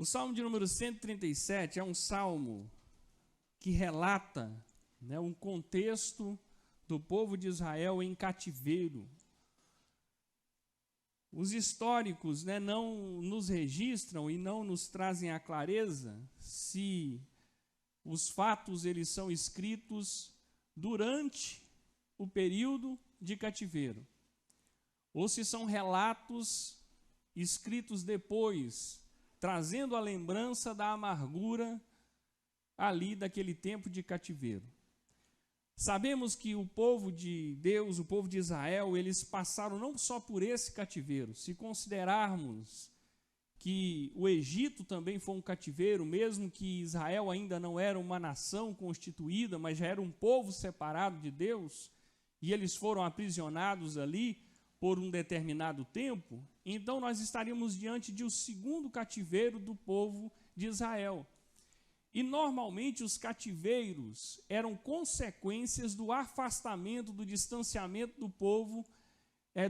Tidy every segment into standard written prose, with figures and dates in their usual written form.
O Salmo de número 137 é um salmo que relata, um contexto do povo de Israel em cativeiro. Os históricos não nos registram e não nos trazem a clareza se os fatos eles são escritos durante o período de cativeiro, ou se são relatos escritos depois, trazendo a lembrança da amargura ali daquele tempo de cativeiro. Sabemos que o povo de Deus, o povo de Israel, eles passaram não só por esse cativeiro. Se considerarmos que o Egito também foi um cativeiro, mesmo que Israel ainda não era uma nação constituída, mas já era um povo separado de Deus, e eles foram aprisionados ali por um determinado tempo, então nós estaríamos diante de um segundo cativeiro do povo de Israel. E normalmente os cativeiros eram consequências do afastamento, do distanciamento do povo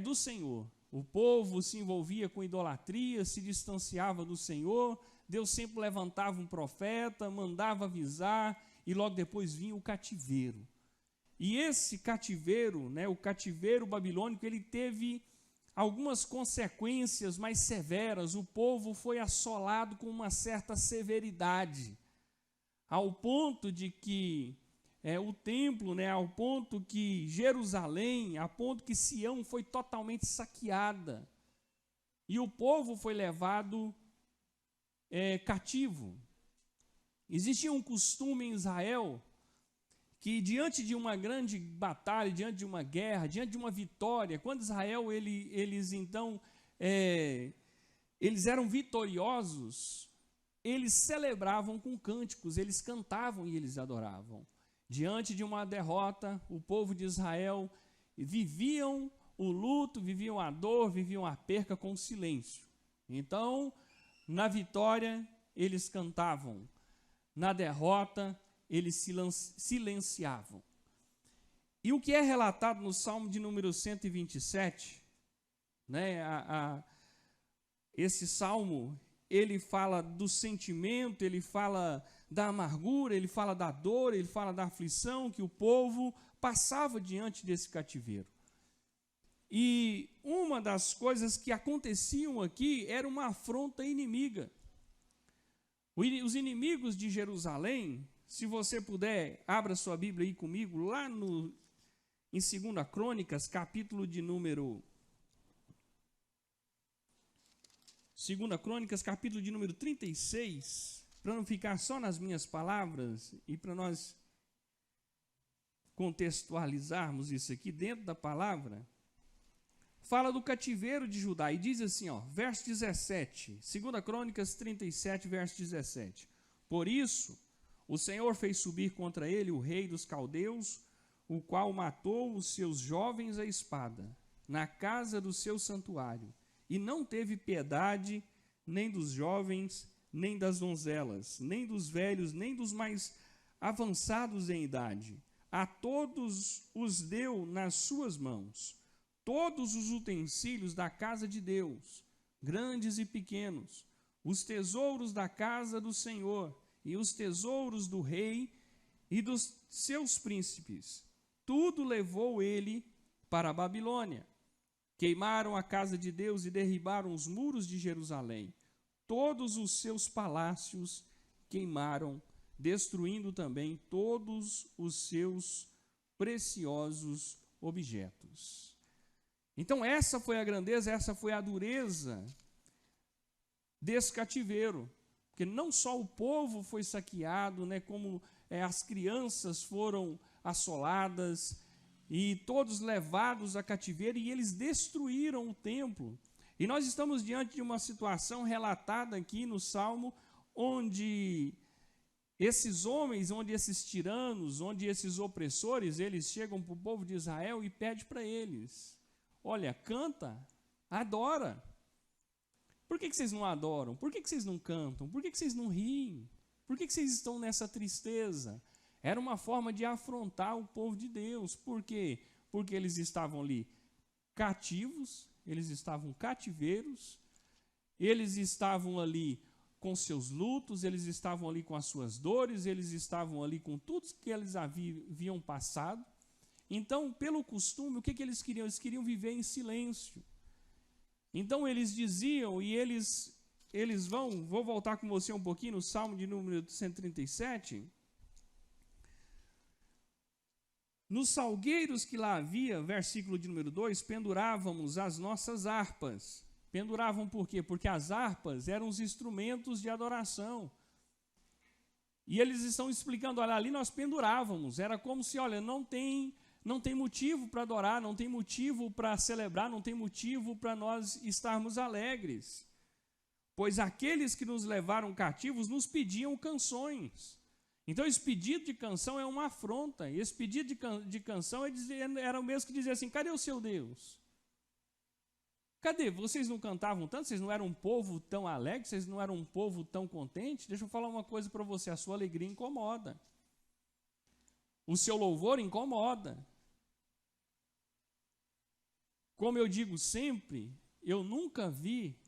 do Senhor. O povo se envolvia com idolatria, se distanciava do Senhor, Deus sempre levantava um profeta, mandava avisar, e logo depois vinha o cativeiro. E esse cativeiro, o cativeiro babilônico, ele teve algumas consequências mais severas. O povo foi assolado com uma certa severidade, ao ponto de que o templo, ao ponto que Jerusalém, ao ponto que Sião foi totalmente saqueada. E o povo foi levado cativo. Existia um costume em Israel que diante de uma grande batalha, diante de uma guerra, diante de uma vitória, quando Israel, eles eram vitoriosos, eles celebravam com cânticos, eles cantavam e eles adoravam. Diante de uma derrota, o povo de Israel viviam o luto, viviam a dor, viviam a perca com silêncio. Então, na vitória, eles cantavam. Na derrota, eles silenciavam. E o que é relatado no Salmo de número 127, esse salmo, ele fala do sentimento, ele fala da amargura, ele fala da dor, ele fala da aflição que o povo passava diante desse cativeiro. E uma das coisas que aconteciam aqui era uma afronta inimiga. Os inimigos de Jerusalém, se você puder, abra sua Bíblia aí comigo, lá em 2 Crônicas, capítulo de número... 2 Crônicas, capítulo de número 36, para não ficar só nas minhas palavras e para nós contextualizarmos isso aqui dentro da palavra, fala do cativeiro de Judá e diz assim, verso 17, 2 Crônicas 37, verso 17. Por isso, o Senhor fez subir contra ele o rei dos caldeus, o qual matou os seus jovens à espada, na casa do seu santuário, e não teve piedade nem dos jovens, nem das donzelas, nem dos velhos, nem dos mais avançados em idade. A todos os deu nas suas mãos, todos os utensílios da casa de Deus, grandes e pequenos, os tesouros da casa do Senhor, e os tesouros do rei e dos seus príncipes. Tudo levou ele para a Babilônia. Queimaram a casa de Deus e derribaram os muros de Jerusalém. Todos os seus palácios queimaram, destruindo também todos os seus preciosos objetos. Então essa foi a grandeza, essa foi a dureza desse cativeiro. Porque não só o povo foi saqueado, como as crianças foram assoladas, e todos levados a cativeiro, e eles destruíram o templo. E nós estamos diante de uma situação relatada aqui no Salmo, onde esses homens, onde esses tiranos, onde esses opressores, eles chegam para o povo de Israel e pedem para eles, olha, canta, adora. Por que vocês não adoram? Por que vocês não cantam? Por que vocês não riem? Por que vocês estão nessa tristeza? Era uma forma de afrontar o povo de Deus. Por quê? Porque eles estavam ali cativos, eles estavam cativeiros, eles estavam ali com seus lutos, eles estavam ali com as suas dores, eles estavam ali com tudo que eles haviam passado. Então, pelo costume, o que eles queriam? Eles queriam viver em silêncio. Então, eles diziam, e eles vou voltar com você um pouquinho no Salmo de número 137. Nos salgueiros que lá havia, versículo de número 2, pendurávamos as nossas harpas. Penduravam por quê? Porque as harpas eram os instrumentos de adoração. E eles estão explicando, olha, ali nós pendurávamos. Era como se, olha, não tem motivo para adorar, não tem motivo para celebrar, não tem motivo para nós estarmos alegres. Pois aqueles que nos levaram cativos nos pediam canções. Então, esse pedido de canção é uma afronta. Esse pedido de canção era o mesmo que dizer assim, cadê o seu Deus? Cadê? Vocês não cantavam tanto? Vocês não eram um povo tão alegre? Vocês não eram um povo tão contente? Deixa eu falar uma coisa para você, a sua alegria incomoda. O seu louvor incomoda. Como eu digo sempre, eu nunca vi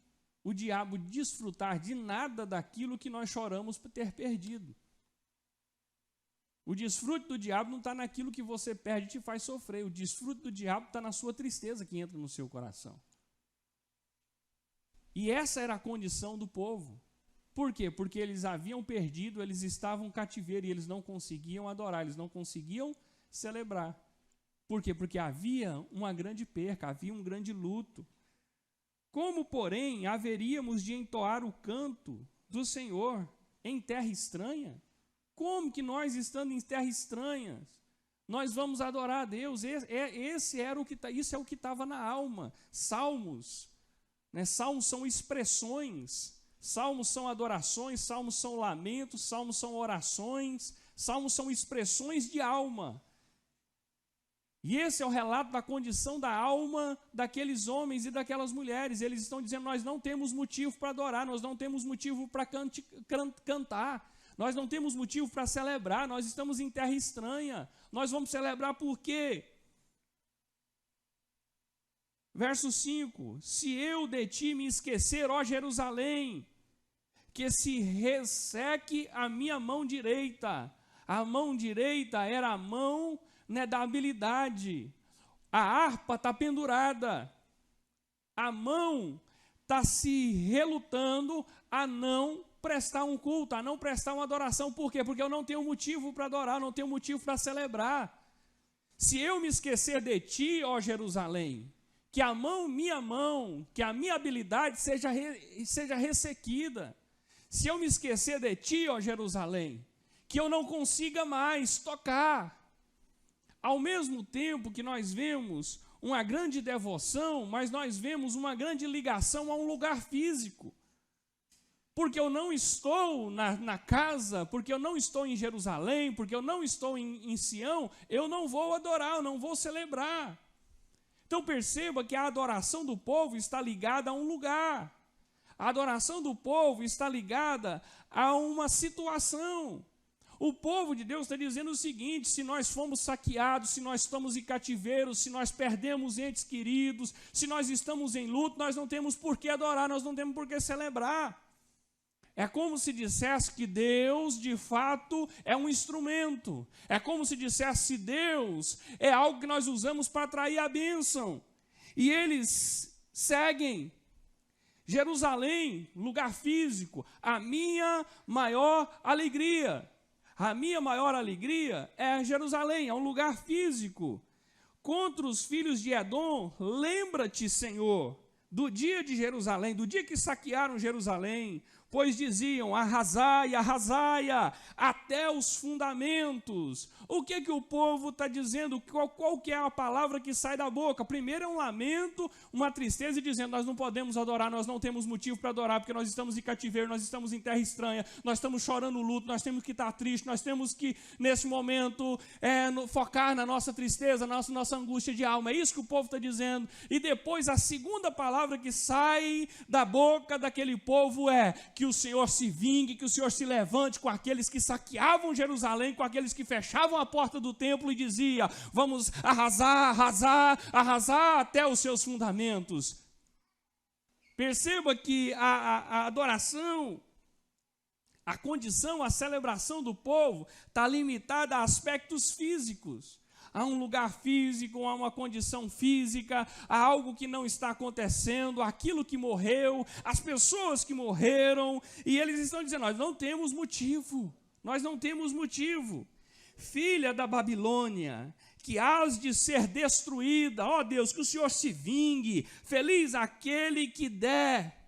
o diabo desfrutar de nada daquilo que nós choramos por ter perdido. O desfrute do diabo não está naquilo que você perde e te faz sofrer. O desfrute do diabo está na sua tristeza que entra no seu coração. E essa era a condição do povo. Por quê? Porque eles haviam perdido, eles estavam em cativeiro e eles não conseguiam adorar, eles não conseguiam celebrar. Por quê? Porque havia uma grande perca, havia um grande luto. Como, porém, haveríamos de entoar o canto do Senhor em terra estranha? Como que nós, estando em terra estranha, nós vamos adorar a Deus? Isso é o que estava na alma. Salmos, né? Salmos são expressões, salmos são adorações, salmos são lamentos, salmos são orações, salmos são expressões de alma. E esse é o relato da condição da alma daqueles homens e daquelas mulheres. Eles estão dizendo, nós não temos motivo para adorar, nós não temos motivo para cantar, nós não temos motivo para celebrar, nós estamos em terra estranha. Nós vamos celebrar por quê? Verso 5, se eu de ti me esquecer, ó Jerusalém, que se resseque a minha mão direita. A mão direita era a mão, né, da habilidade. A harpa está pendurada. A mão está se relutando a não prestar um culto, a não prestar uma adoração. Por quê? Porque eu não tenho motivo para adorar, não tenho motivo para celebrar. Se eu me esquecer de ti, ó Jerusalém, que a minha mão, que a minha habilidade seja ressequida. Se eu me esquecer de ti, ó Jerusalém, que eu não consiga mais tocar. Ao mesmo tempo que nós vemos uma grande devoção, mas nós vemos uma grande ligação a um lugar físico. Porque eu não estou na casa, porque eu não estou em Jerusalém, porque eu não estou em Sião, eu não vou adorar, eu não vou celebrar. Então perceba que a adoração do povo está ligada a um lugar. A adoração do povo está ligada a uma situação. O povo de Deus está dizendo o seguinte, se nós fomos saqueados, se nós estamos em cativeiro, se nós perdemos entes queridos, se nós estamos em luto, nós não temos por que adorar, nós não temos por que celebrar. É como se dissesse que Deus, de fato, é um instrumento. É como se dissesse que Deus é algo que nós usamos para atrair a bênção. E eles seguem Jerusalém, lugar físico, a minha maior alegria. A minha maior alegria é Jerusalém, é um lugar físico. Contra os filhos de Edom, lembra-te, Senhor, do dia de Jerusalém, do dia que saquearam Jerusalém, pois diziam, arrasai, arrasaia, até os fundamentos. O que o povo está dizendo? Qual que é a palavra que sai da boca? Primeiro é um lamento, uma tristeza, e dizendo, nós não podemos adorar, nós não temos motivo para adorar, porque nós estamos em cativeiro, nós estamos em terra estranha, nós estamos chorando luto, nós temos que estar tristes, nós temos que, nesse momento, focar na nossa tristeza, na nossa angústia de alma. É isso que o povo está dizendo. E depois, a segunda palavra que sai da boca daquele povo é que o Senhor se vingue, que o Senhor se levante com aqueles que saqueavam Jerusalém, com aqueles que fechavam a porta do templo e dizia, vamos arrasar, arrasar, arrasar até os seus fundamentos. Perceba que a adoração A condição, a celebração do povo está limitada a aspectos físicos. Há um lugar físico, há uma condição física, há algo que não está acontecendo, aquilo que morreu, as pessoas que morreram, e eles estão dizendo, nós não temos motivo, nós não temos motivo. Filha da Babilônia, que hás de ser destruída, ó Deus, que o Senhor se vingue, feliz aquele que der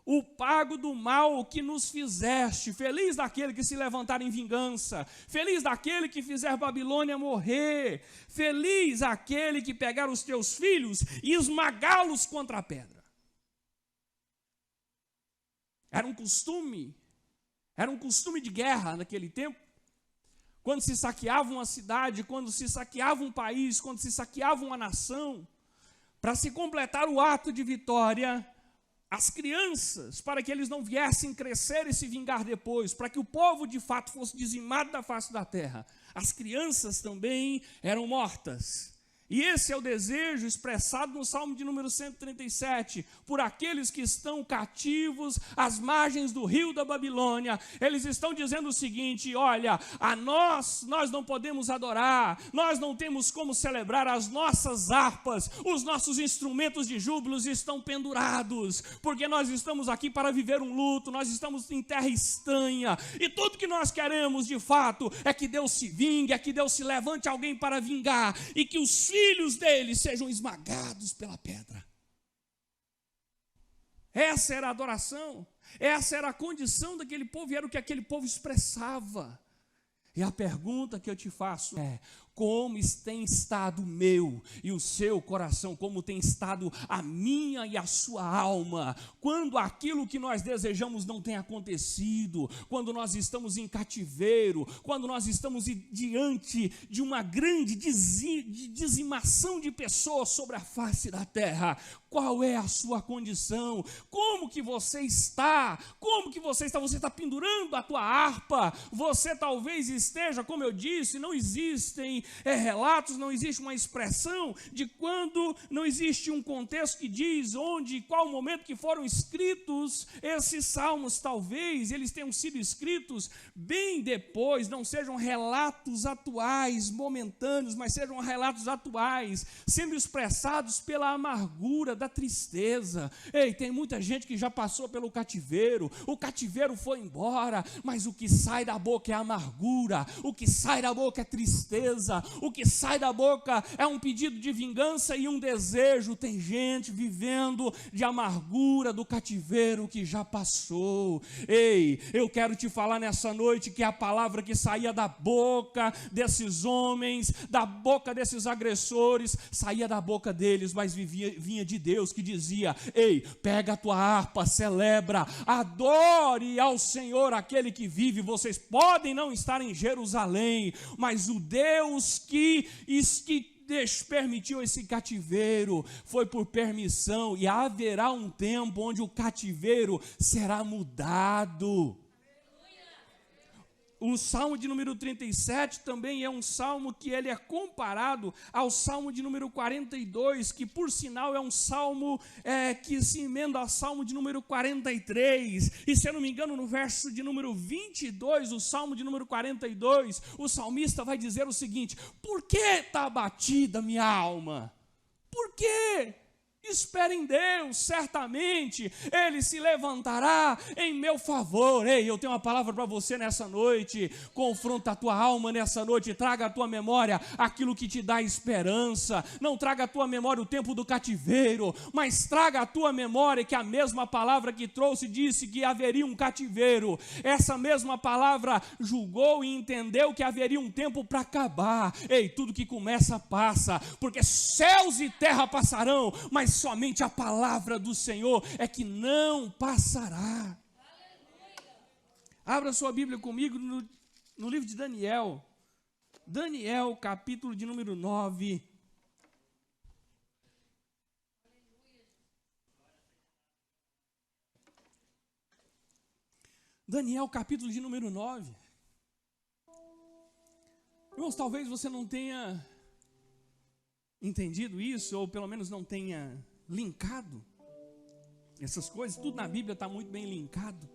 o pago do mal que nos fizeste, feliz daquele que se levantar em vingança, feliz daquele que fizer Babilônia morrer, feliz aquele que pegar os teus filhos e esmagá-los contra a pedra. Era um costume de guerra naquele tempo, quando se saqueava uma cidade, quando se saqueava um país, quando se saqueava uma nação, para se completar o ato de vitória, as crianças, para que eles não viessem crescer e se vingar depois, para que o povo de fato fosse dizimado da face da terra, as crianças também eram mortas. E esse é o desejo expressado no Salmo de número 137, por aqueles que estão cativos às margens do rio da Babilônia. Eles estão dizendo o seguinte, olha, a nós não podemos adorar, nós não temos como celebrar, as nossas harpas, os nossos instrumentos de júbilos estão pendurados, porque nós estamos aqui para viver um luto, nós estamos em terra estranha, e tudo que nós queremos de fato é que Deus se vingue, é que Deus se levante alguém para vingar, e que os filhos deles sejam esmagados pela pedra. Essa era a adoração, essa era a condição daquele povo, e era o que aquele povo expressava. E a pergunta que eu te faço é, como tem estado o meu e o seu coração, como tem estado a minha e a sua alma, quando aquilo que nós desejamos não tem acontecido, quando nós estamos em cativeiro, quando nós estamos diante de uma grande dizimação de pessoas sobre a face da terra. Qual é a sua condição? Como que você está? Como que você está? Você está pendurando a tua harpa? Você talvez esteja, como eu disse, não existem relatos, não existe uma expressão de quando, não existe um contexto que diz onde, qual momento que foram escritos esses salmos. Talvez eles tenham sido escritos bem depois, não sejam relatos atuais, momentâneos, mas sejam relatos atuais, sendo expressados pela amargura da tristeza. Ei, tem muita gente que já passou pelo cativeiro, o cativeiro foi embora, mas o que sai da boca é amargura, o que sai da boca é tristeza, o que sai da boca é um pedido de vingança e um desejo. Tem gente vivendo de amargura do cativeiro que já passou. Ei, eu quero te falar nessa noite que a palavra que saía da boca desses homens, da boca desses agressores, saía da boca deles, mas vinha de Deus, que dizia, ei, pega a tua harpa, celebra, adore ao Senhor, aquele que vive. Vocês podem não estar em Jerusalém, mas o Deus que permitiu esse cativeiro foi por permissão, e haverá um tempo onde o cativeiro será mudado. O Salmo de número 37 também é um salmo que ele é comparado ao Salmo de número 42, que por sinal é um salmo que se emenda ao Salmo de número 43, e se eu não me engano no verso de número 22, o Salmo de número 42, o salmista vai dizer o seguinte: por que está abatida minha alma? Por quê? Espere em Deus, certamente Ele se levantará em meu favor. Ei, eu tenho uma palavra para você nessa noite. Confronta a tua alma nessa noite, traga à tua memória aquilo que te dá esperança. Não traga à tua memória o tempo do cativeiro, mas traga à tua memória que a mesma palavra que trouxe disse que haveria um cativeiro. Essa mesma palavra julgou e entendeu que haveria um tempo para acabar. Ei, tudo que começa passa, porque céus e terra passarão, mas somente a palavra do Senhor é que não passará. Aleluia. Abra sua Bíblia comigo no livro de Daniel. Daniel, capítulo de número 9. Daniel, capítulo de número 9. Irmãos, talvez você não tenha entendido isso, ou pelo menos não tenha linkado essas coisas. Tudo na Bíblia está muito bem linkado.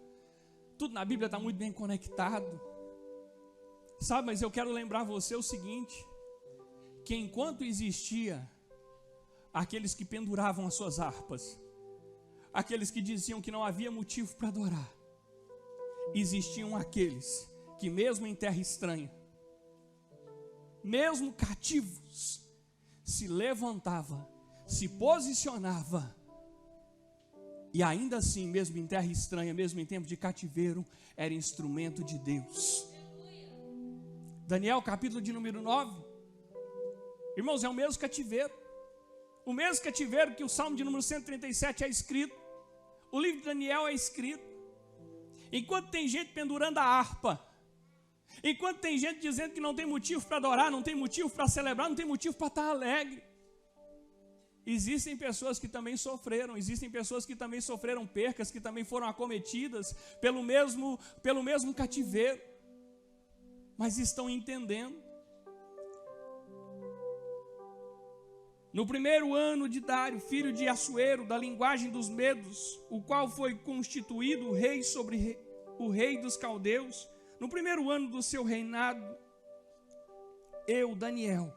Tudo na Bíblia está muito bem conectado. Sabe, mas eu quero lembrar você o seguinte, que enquanto existia aqueles que penduravam as suas harpas, aqueles que diziam que não havia motivo para adorar, existiam aqueles que mesmo em terra estranha, mesmo cativos, se levantava, se posicionava, e ainda assim, mesmo em terra estranha, mesmo em tempo de cativeiro, era instrumento de Deus. Daniel, capítulo de número 9, irmãos, é o mesmo cativeiro que o Salmo de número 137 é escrito, o livro de Daniel é escrito. Enquanto tem gente pendurando a harpa, enquanto tem gente dizendo que não tem motivo para adorar, não tem motivo para celebrar, não tem motivo para estar alegre, existem pessoas que também sofreram, existem pessoas que também sofreram percas, que também foram acometidas pelo mesmo cativeiro, mas estão entendendo. No primeiro ano de Dário, filho de Assuero, da linguagem dos medos, o qual foi constituído rei sobre o rei dos caldeus, no primeiro ano do seu reinado, eu, Daniel,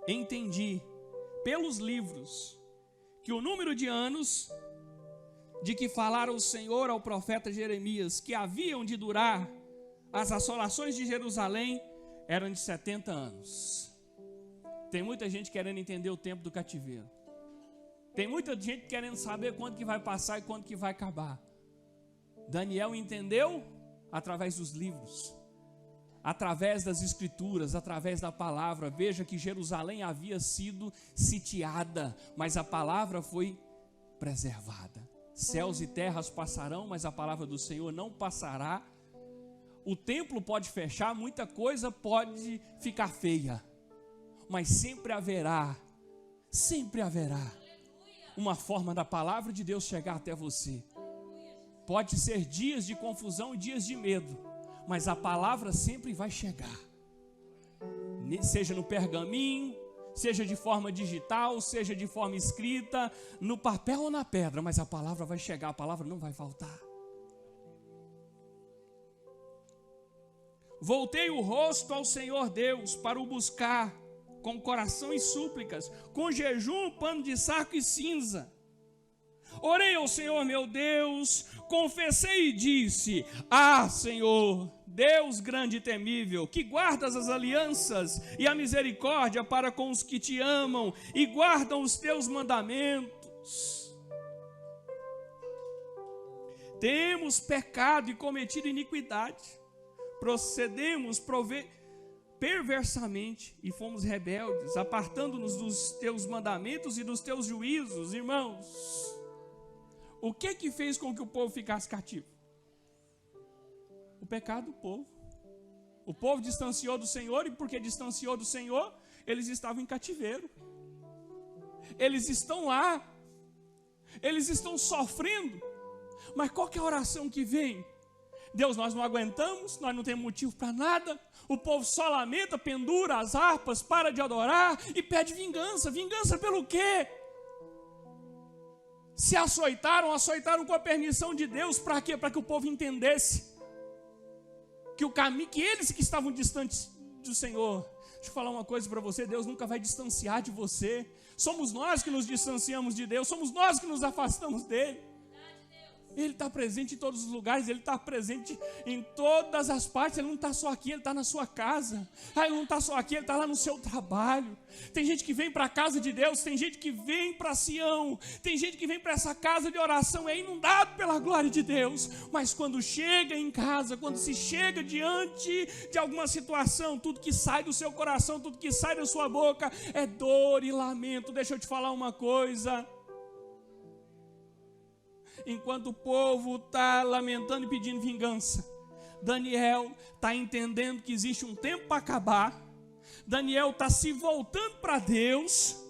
entendi pelos livros que o número de anos de que falara o Senhor ao profeta Jeremias, que haviam de durar as assolações de Jerusalém, eram de 70 anos. Tem muita gente querendo entender o tempo do cativeiro. Tem muita gente querendo saber quando que vai passar e quando que vai acabar. Daniel entendeu através dos livros, através das escrituras, através da palavra. Veja que Jerusalém havia sido sitiada, mas a palavra foi preservada. Céus e terras passarão, mas a palavra do Senhor não passará. O templo pode fechar, muita coisa pode ficar feia, mas sempre haverá uma forma da palavra de Deus chegar até você. Pode ser dias de confusão e dias de medo, mas a palavra sempre vai chegar, seja no pergaminho, seja de forma digital, seja de forma escrita, no papel ou na pedra, mas a palavra vai chegar, a palavra não vai faltar. Voltei o rosto ao Senhor Deus para o buscar com coração e súplicas, com jejum, pano de saco e cinza. Orei ao Senhor meu Deus, confessei e disse: Ah, Senhor, Deus grande e temível, que guardas as alianças e a misericórdia para com os que te amam e guardam os teus mandamentos. Temos pecado e cometido iniquidade, procedemos perversamente e fomos rebeldes, apartando-nos dos teus mandamentos e dos teus juízos. Irmãos, o que fez com que o povo ficasse cativo? O pecado do povo. O povo distanciou do Senhor, e porque distanciou do Senhor, eles estavam em cativeiro. Eles estão lá, eles estão sofrendo, mas qual que é a oração que vem? Deus, nós não aguentamos, nós não temos motivo para nada. O povo só lamenta, pendura as harpas, para de adorar e pede vingança. Vingança pelo quê? Se açoitaram com a permissão de Deus. Para quê? Para que o povo entendesse que o caminho, que eles que estavam distantes do Senhor. Deixa eu falar uma coisa para você: Deus nunca vai distanciar de você. Somos nós que nos distanciamos de Deus, somos nós que nos afastamos dele. Ele está presente em todos os lugares, Ele está presente em todas as partes. Ele não está só aqui, Ele está na sua casa. Ele não está só aqui, Ele está lá no seu trabalho. Tem gente que vem para a casa de Deus, tem gente que vem para Sião, tem gente que vem para essa casa de oração, é inundado pela glória de Deus. Mas quando chega em casa, quando se chega diante de alguma situação, tudo que sai do seu coração, tudo que sai da sua boca é dor e lamento. Deixa eu te falar uma coisa: enquanto o povo está lamentando e pedindo vingança, Daniel está entendendo que existe um tempo para acabar. Daniel está se voltando para Deus,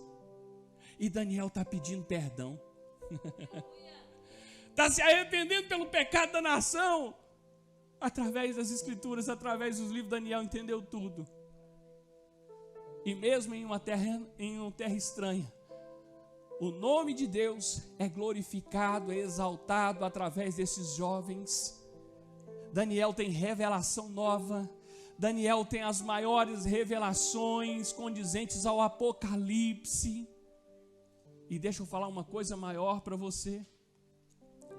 e Daniel está pedindo perdão. Está se arrependendo pelo pecado da nação. Através das escrituras, através dos livros, Daniel entendeu tudo. E mesmo em uma terra estranha, o nome de Deus é glorificado, é exaltado através desses jovens Daniel tem revelação nova. Daniel tem as maiores revelações condizentes ao Apocalipse. E deixa eu falar uma coisa maior para você.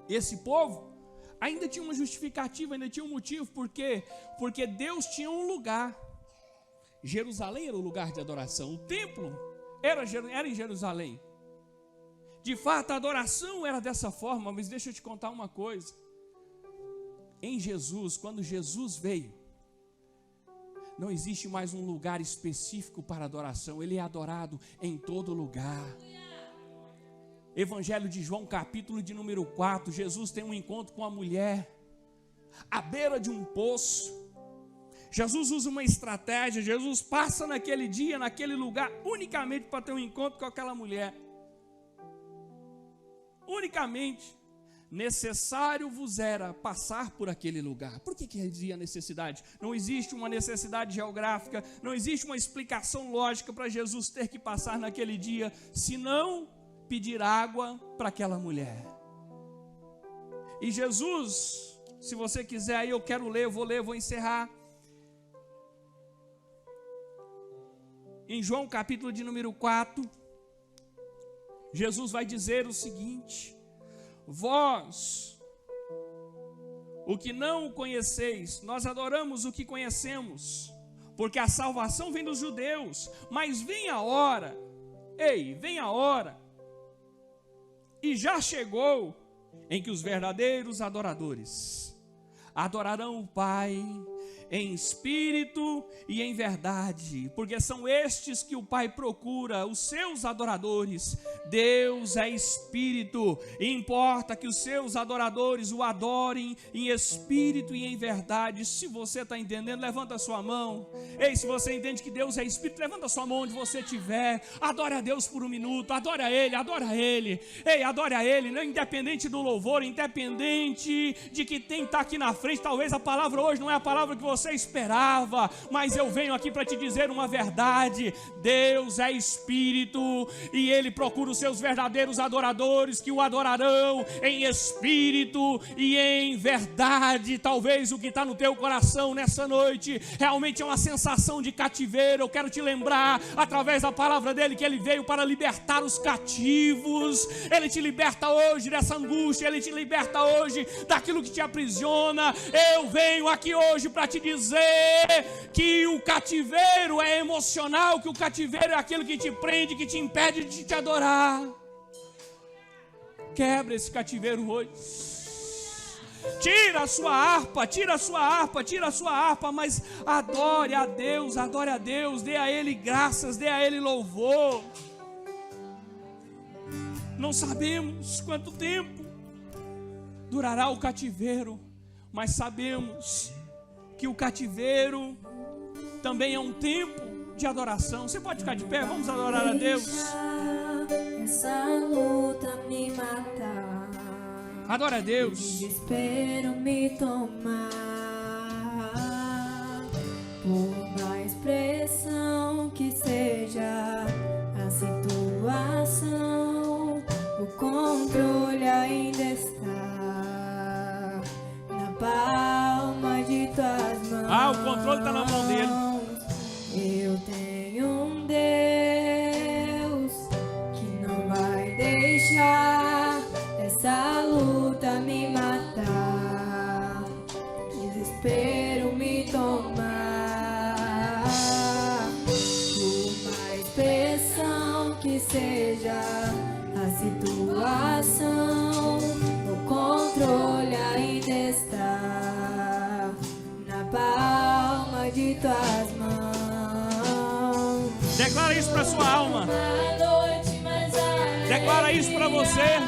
Esse povo ainda tinha uma justificativa, ainda tinha um motivo. Por quê? Porque Deus tinha um lugar. Jerusalém era o lugar de adoração. O templo era em Jerusalém. De fato, a adoração era dessa forma. Mas deixa eu te contar uma coisa. Em Jesus, quando Jesus veio, não existe mais um lugar específico para adoração. Ele é adorado em todo lugar. Evangelho de João, capítulo de número 4. Jesus tem um encontro com a mulher à beira de um poço. Jesus usa uma estratégia. Jesus passa naquele dia, naquele lugar, unicamente para ter um encontro com aquela mulher. Unicamente. Necessário vos era passar por aquele lugar. Por que havia necessidade? Não existe uma necessidade geográfica, não existe uma explicação lógica para Jesus ter que passar naquele dia, senão pedir água para aquela mulher. E Jesus, se você quiser aí, eu quero ler, vou encerrar. Em João capítulo de número 4, Jesus vai dizer o seguinte: vós, o que não o conheceis, nós adoramos o que conhecemos, porque a salvação vem dos judeus, mas vem a hora, e já chegou, em que os verdadeiros adoradores adorarão o Pai em espírito e em verdade, porque são estes que o Pai procura, os seus adoradores. Deus é espírito, e importa que os seus adoradores o adorem em espírito e em verdade. Se você está entendendo, levanta a sua mão. Ei, se você entende que Deus é espírito, levanta a sua mão onde você estiver. Adore a Deus por um minuto, adore a Ele, adore a Ele. Ei, adore a Ele, não, independente do louvor, independente de que tem que estar aqui na frente. Talvez a palavra hoje não é a palavra que você esperava, mas eu venho aqui para te dizer uma verdade. Deus é espírito, e Ele procura os seus verdadeiros adoradores, que o adorarão em espírito e em verdade. Talvez o que está no teu coração nessa noite realmente é uma sensação de cativeiro. Eu quero te lembrar, através da palavra dele, que Ele veio para libertar os cativos. Ele te liberta hoje dessa angústia, Ele te liberta hoje daquilo que te aprisiona. Eu venho aqui hoje para te dizer que o cativeiro é emocional, que o cativeiro é aquilo que te prende, que te impede de te adorar. Quebra esse cativeiro hoje. Tira a sua harpa, mas adore a Deus, dê a Ele graças, dê a Ele louvor. Não sabemos quanto tempo durará o cativeiro, mas sabemos que o cativeiro também é um tempo de adoração. Você pode ficar de pé, vamos adorar a Deus. Essa luta me matar, Adora a Deus. Desespero me tomar, por mais pressão que seja a situação, o controle ainda está na palma de tuas mãos. Ah, o controle está na mão dele. Eu tenho um Deus que não vai deixar essa luta me matar, desespero me tomar, por mais pressão que seja a situação, o controle ainda está na palma de tuas mãos. Declara isso para sua alma. Declara isso para você.